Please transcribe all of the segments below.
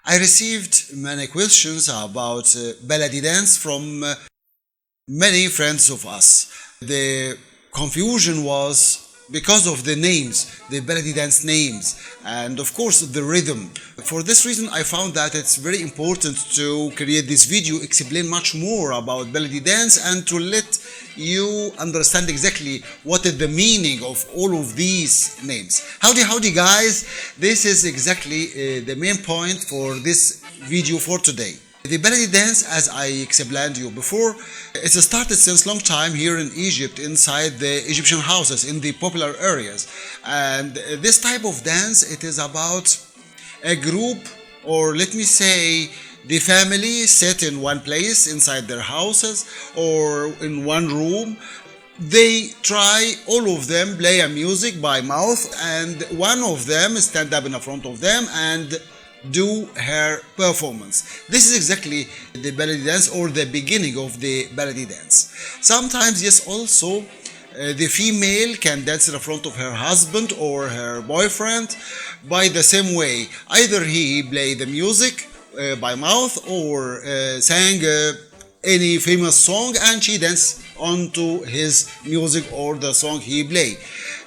I received many questions about Baladi dance from many friends of us. The confusion was because of the names, the Baladi dance names, and of course the rhythm. For this reason, I found that it's very important to create this video, explain much more about Baladi dance, and to let you understand exactly what is the meaning of all of these names. Howdy guys, this is exactly the main point for this video for today. The Baladi dance, as I explained you before, it's started since long time here in Egypt, inside the Egyptian houses, in the popular areas. And this type of dance, it is about a group, or let me say, the family sit in one place inside their houses or in one room. They try, all of them play a music by mouth, and one of them stand up in front of them and do her performance. This is exactly the Baladi dance, or the beginning of the Baladi dance. Sometimes, yes, also the female can dance in front of her husband or her boyfriend by the same way. Either he play the music by mouth, or sang any famous song, and she dance onto his music or the song he play.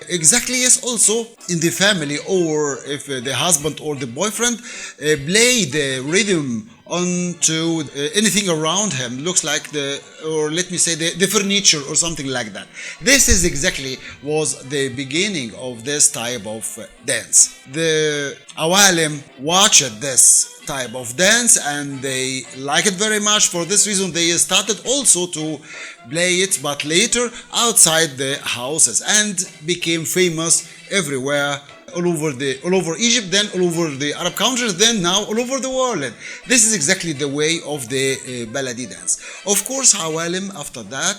Exactly, yes, also in the family, or if the husband or the boyfriend play the rhythm onto anything around him, looks like the, or let me say, the furniture or something like that. This is exactly was the beginning of this type of dance. The awalim watched this type of dance and they like it very much. For this reason, they started also to play it, but later outside the houses, and became famous everywhere, all over Egypt, then all over the Arab countries, then now all over the world. This is exactly the way of the Baladi dance. Of course, Hawalim after that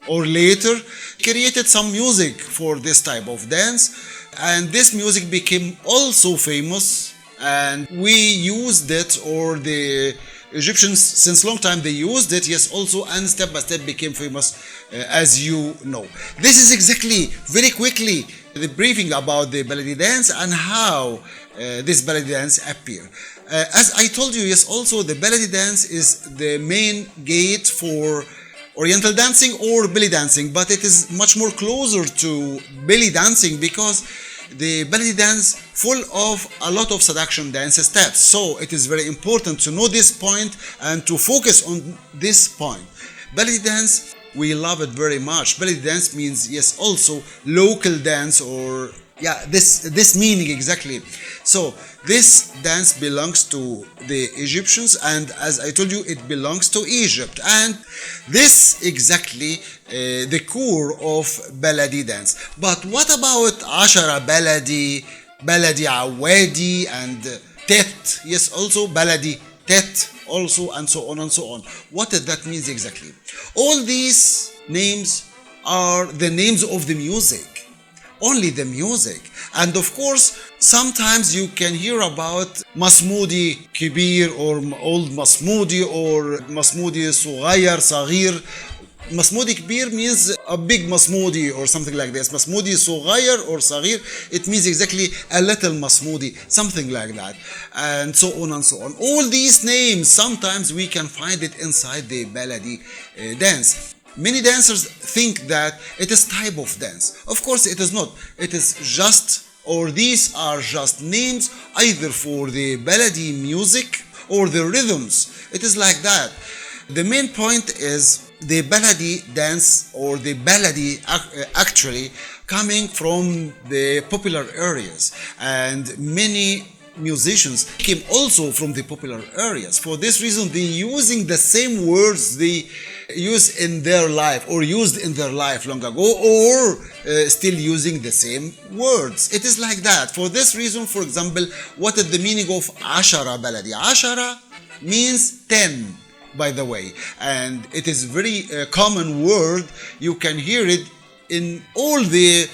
or later created some music for this type of dance, and this music became also famous, and we used it, or the Egyptians since long time they used it, yes, also, and step by step became famous, as you know. This is exactly, very quickly, the briefing about the Baladi dance and how this Baladi dance appear. As I told you, yes, also the Baladi dance is the main gate for Oriental dancing or belly dancing, but it is much more closer to belly dancing because the Baladi dance full of a lot of seduction dance steps. So it is very important to know this point and to focus on this point. Baladi dance, we love it very much. Baladi dance means, yes, also local dance, or yeah, this meaning exactly. So this dance belongs to the Egyptians, and as I told you, it belongs to Egypt, and this exactly the core of Baladi dance. But what about Ashara Baladi, Baladi awadi, and Tet? Yes, also Baladi Tet also, and so on and so on. What does that mean exactly? All these names are the names of the music, only the music. And of course, sometimes you can hear about Masmoudi Kibir, or old Masmoudi, or Masmoudi Sughayar, Saghir. Masmoudi Kibir means a big Masmoudi or something like this. Masmoudi Sughayar or Saghir, it means exactly a little Masmoudi, something like that. And so on and so on. All these names, sometimes we can find it inside the Baladi dance. Many dancers think that it is type of dance. Of course it is not. It is just, or these are just names either for the Baladi music or the rhythms. It is like that. The main point is the Baladi dance, or the Baladi actually coming from the popular areas, and many musicians came also from the popular areas. For this reason, they using the same words they used in their life, or used in their life long ago, or still using the same words. It is like that. For this reason, for example, what is the meaning of Ashara Baladi? Ashara means 10, by the way, and it is very common word. You can hear it in all the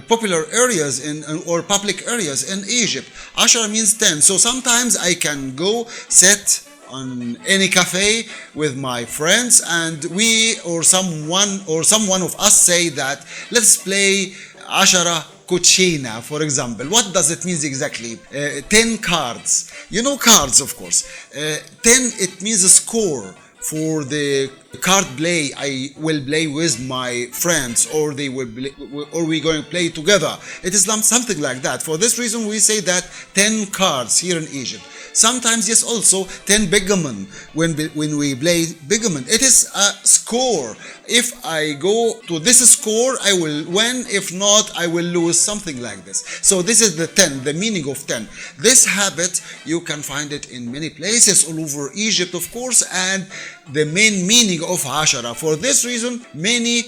popular areas or public areas in Egypt. Ashara means 10. So sometimes I can go sit on any cafe with my friends, and we, or someone of us, say that let's play Ashara cucina, for example. What does it mean exactly? 10 cards. You know cards, of course. 10, it means a score for the card play I will play with my friends, or they will play, or we going to play together. It is something like that. For this reason, we say that 10 cards here in Egypt. Sometimes, yes, also 10 bigamon when we play bigamon. It is a score. If I go to this score, I will win. If not, I will lose, something like this. So this is the 10, the meaning of 10. This habit, you can find it in many places all over Egypt, of course, and the main meaning of Ashara. For this reason, many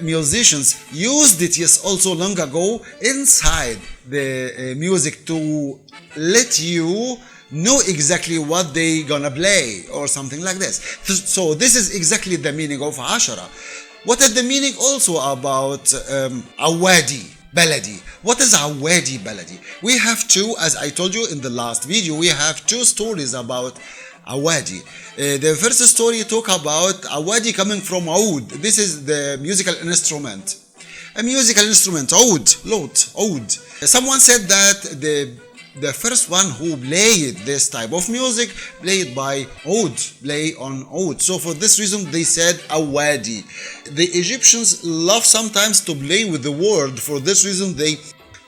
musicians used it, yes, also long ago inside the music to let you know exactly what they gonna play or something like this. So this is exactly the meaning of Ashara. What is the meaning also about awadi baladi? What is awadi baladi? We have two, as I told you in the last video, we have two stories about awadi. The first story talk about awadi coming from oud. This is the musical instrument. A musical instrument, oud, oud. Someone said that the first one who played this type of music played by oud, play on oud. So for this reason they said awadi. The Egyptians love sometimes to play with the word. For this reason they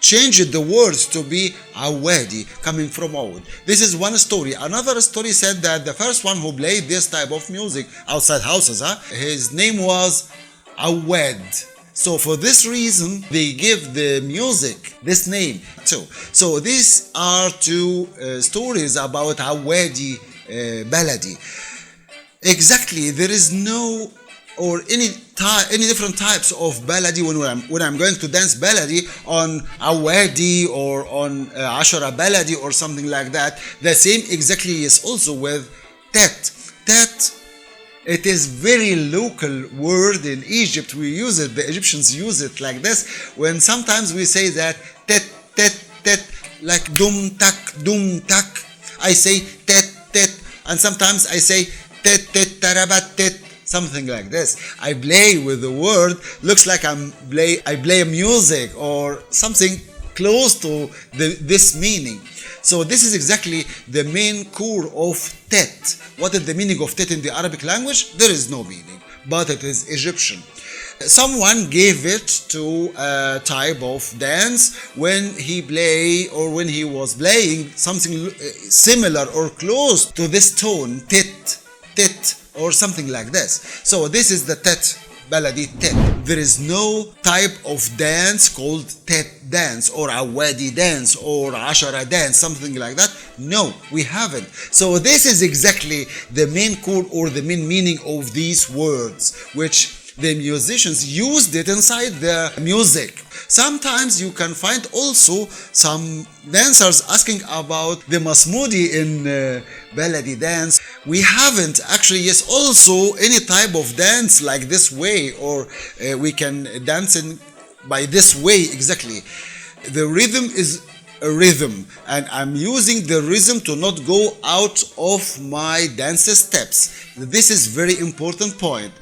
changed the words to be awadi, coming from oud. This is one story. Another story said that the first one who played this type of music outside houses, his name was awad. So for this reason, they give the music this name too. So these are two stories about awadi baladi. Exactly, there is no or any different types of baladi when I'm going to dance baladi on awadi or on Ashara Baladi or something like that. The same exactly is also with tet. Tet, it is very local word in Egypt. We use it, the Egyptians use it like this. When sometimes we say that tet, tet, tet, like dum tak, I say tet, tet, and sometimes I say tet, tet, tarabat, tet, something like this. I play with the word, looks like I play music or something close to this meaning. So this is exactly the main core of tet. What is the meaning of tet in the Arabic language? There is no meaning, but it is Egyptian. Someone gave it to a type of dance when he was playing something similar or close to this tone, tet, tet, or something like this. So this is the tet, baladi tet. There is no type of dance called tet dance or awadi dance or ashara dance, something like that. No, we haven't. So this is exactly the main core or the main meaning of these words, which the musicians used it inside the music. Sometimes you can find also some dancers asking about the masmudi in baladi dance. We haven't actually, yes, also any type of dance like this way, or we can dance in by this way exactly. The rhythm is a rhythm, and I'm using the rhythm to not go out of my dance steps. This is very important point.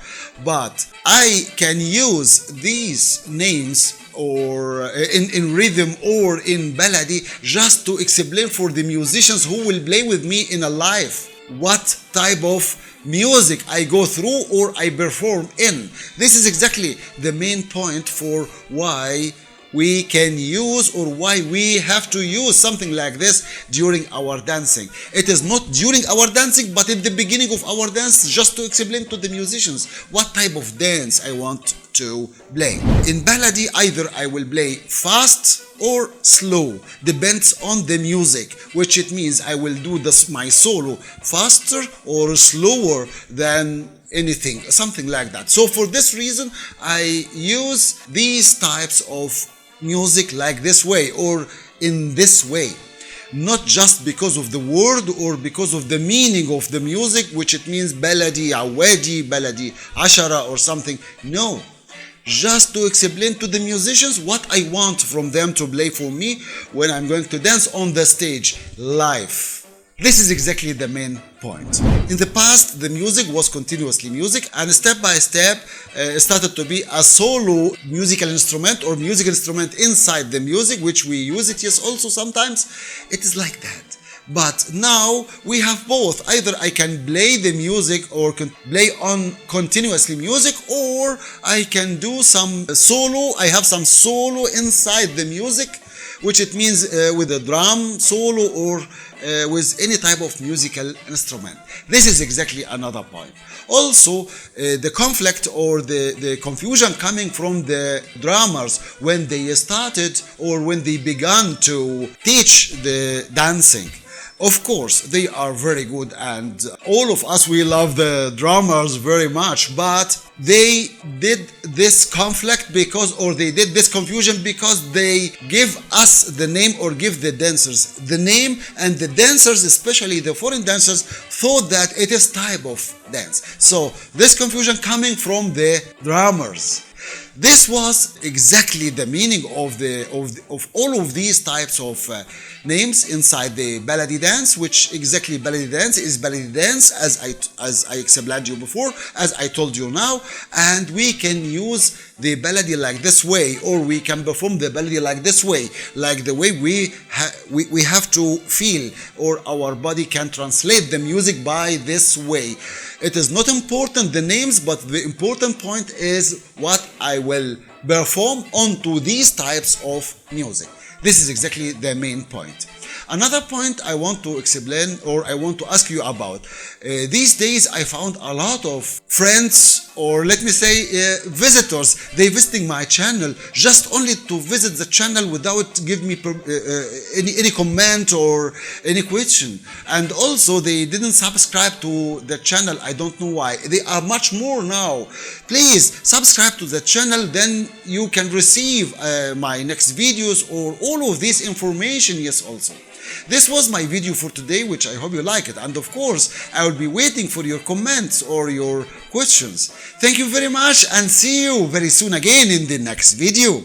But I can use these names or in rhythm or in baladi just to explain for the musicians who will play with me in a live what type of music I go through or I perform in. This is exactly the main point for why we can use or why we have to use something like this during our dancing. It is not during our dancing, but at the beginning of our dance, just to explain to the musicians what type of dance I want to play. In baladi, either I will play fast or slow, depends on the music, which it means I will do my solo faster or slower than anything, something like that. So for this reason, I use these types of music like this way or in this way, not just because of the word or because of the meaning of the music, which it means baladi, awadi, baladi, ashara or something. No, just to explain to the musicians what I want from them to play for me when I'm going to dance on the stage live. This is exactly the main point. In the past, the music was continuously music, and step by step started to be a solo musical instrument or musical instrument inside the music, which we use it, yes, also sometimes. It is like that. But now we have both. Either I can play the music or can play on continuously music, or I can do some solo. I have some solo inside the music, which it means with a drum solo or with any type of musical instrument. This is exactly another point. Also, the conflict or the confusion coming from the drummers when they started or when they began to teach the dancing. Of course, they are very good, and all of us, we love the drummers very much, but they did this conflict because, or they did this confusion because they give us the name or give the dancers the name, and the dancers, especially the foreign dancers, thought that it is type of dance. So this confusion coming from the drummers. This was exactly the meaning of all of these types of names inside the Baladi dance, which exactly Baladi dance is Baladi dance, as I explained you before, as I told you now, and we can use the Baladi like this way, or we can perform the Baladi like this way, like the way we have to feel, or our body can translate the music by this way. It is not important the names, but the important point is what I will perform onto these types of music. This is exactly the main point. Another point I want to explain, or I want to ask you about. These days I found a lot of friends, or let me say visitors, they visiting my channel just only to visit the channel without give me any comment or any question. And also they didn't subscribe to the channel. I don't know why. They are much more now. Please subscribe to the channel, then you can receive my next videos or all of this information, yes, also. This was my video for today, which I hope you like it, and of course I will be waiting for your comments or your questions. Thank you very much, and see you very soon again in the next video.